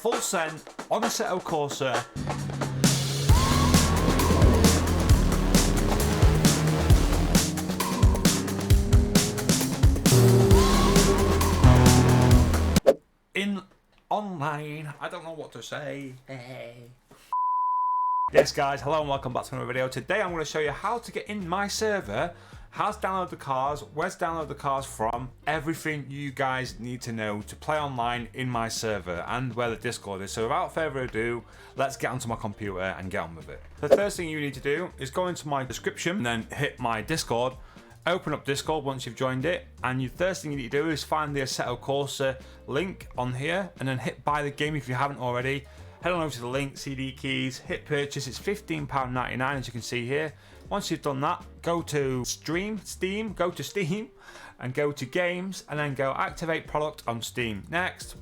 full send on Assetto Corsa. In online, I don't know what to say. Yes guys, hello and welcome back to another video. Today I'm going to show you how to get in my server, how to download the cars, where to download the cars from, everything you guys need to know to play online in my server and where the Discord is. So without further ado, let's get onto my computer and get on with it. The first thing you need to do is go into my description and then hit my Discord. Open up Discord once you've joined it, and the first thing you need to do is find the Assetto Corsa link on here and then hit buy the game if you haven't already. Head on over to the link, CD keys, hit purchase. It's £15.99 as you can see here. Once you've done that, go to Steam, and go to games, and then go activate product on Steam. Next,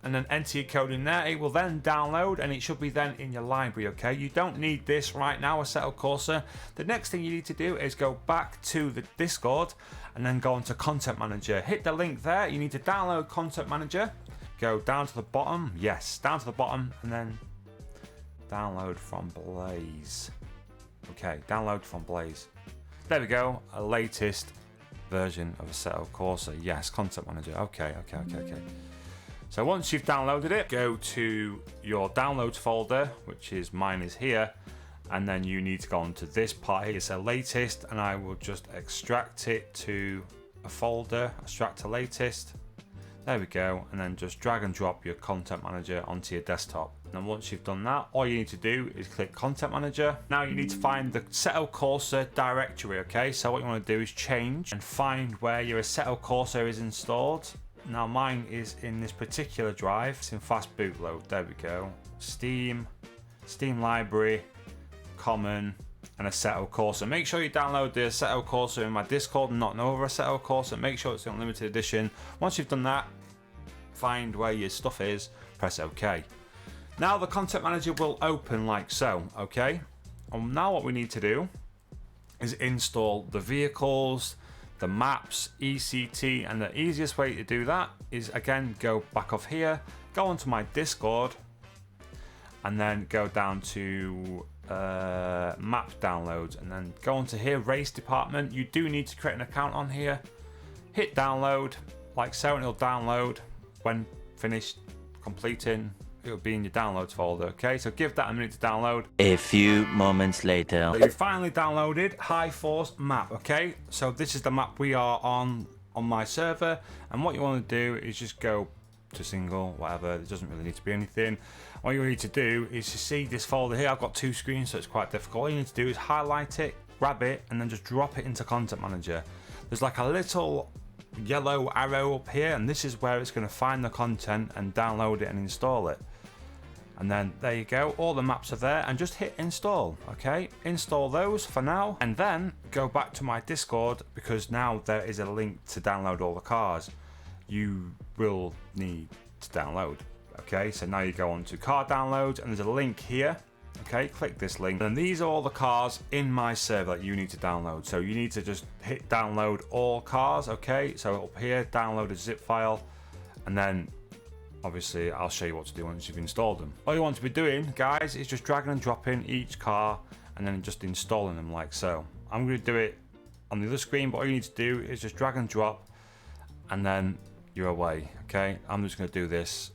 and then enter your code in there. It will then download, and it should be then in your library, okay? You don't need this right now, Assetto Corsa. The next thing you need to do is go back to the Discord, and then go onto Content Manager. Hit the link there. You need to download Content Manager. Go down to the bottom, yes, down to the bottom, and then download from Blaze. Okay, download from Blaze. There we go, a latest version of Assetto Corsa. Yes, Content Manager. Okay. So once you've downloaded it, go to your downloads folder, which is mine is here, and then you need to go onto this part here. So latest, and I will just extract it to a folder, extract to latest. There we go, and then just drag and drop your Content Manager onto your desktop. And once you've done that, all you need to do is click Content Manager. Now you need to find the Assetto Corsa directory, okay? So what you want to do is change and find where your Assetto Corsa is installed. Now mine is in this particular drive. It's in fast boot load. There we go. Steam, Steam Library, Common, and Assetto Corsa. Make sure you download the Assetto Corsa in my Discord and not know over Assetto Corsa. Make sure it's the unlimited edition. Once you've done that, find where your stuff is, press OK. Now the Content Manager will open like so, okay? And now what we need to do is install the vehicles, the maps, ECT, and the easiest way to do that is again go back off here, go onto my Discord, and then go down to map downloads, and then go onto here, race department. You do need to create an account on here. Hit download like so, and it'll download. When finished completing, it'll be in your downloads folder. Okay, so give that a minute to download. A few moments later, so you finally downloaded High Force map. Okay, so this is the map we are on my server, and what you want to do is just go to single, whatever. It doesn't really need to be anything. What you need to do is to see this folder here. I've got two screens, so it's quite difficult. All you need to do is highlight it, grab it, and then just drop it into Content Manager. There's like a little yellow arrow up here, and this is where it's going to find the content and download it and install it. And then there you go, all the maps are there, and just hit install. Okay, install those for now, and then go back to my Discord, because now there is a link to download all the cars you will need to download. Okay, so now you go on to car downloads, and there's a link here. Okay, click this link, and these are all the cars in my server that you need to download. So you need to just hit download all cars. Okay, so up here, download a zip file, and then obviously I'll show you what to do once you've installed them. All you want to be doing, guys, is just dragging and dropping each car and then just installing them like so. I'm going to do it on the other screen, but all you need to do is just drag and drop, and then you're away. Okay, I'm just going to do this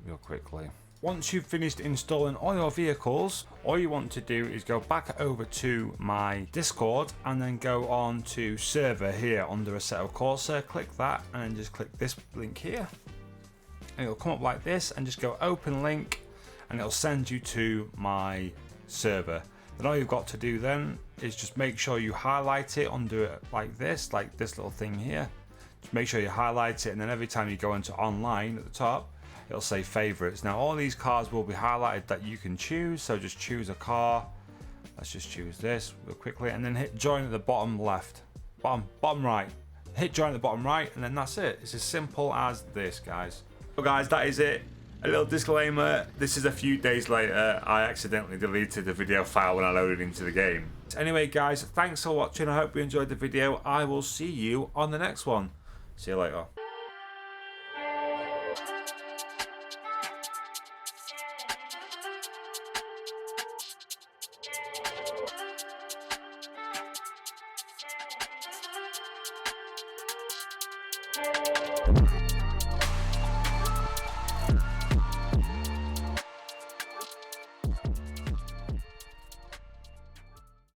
real quickly. Once you've finished installing all your vehicles, all you want to do is go back over to my Discord and then go on to server here under Assetto Corsa. Click that, and then just click this link here, and it'll come up like this, and just go open link, and it'll send you to my server. Then all you've got to do then is just make sure you highlight it under it like this little thing here. Just make sure you highlight it, and then every time you go into online at the top, it'll say favorites. Now all these cars will be highlighted that you can choose, so just choose a car. Let's just choose this real quickly, and then hit join at the bottom left, bottom right. Hit join at the bottom right, and then that's it. It's as simple as this, guys. So guys, that is it. A little disclaimer, this is a few days later. I accidentally deleted the video file when I loaded into the game. Anyway guys, thanks for watching. I hope you enjoyed the video. I will see you on the next one. See you later.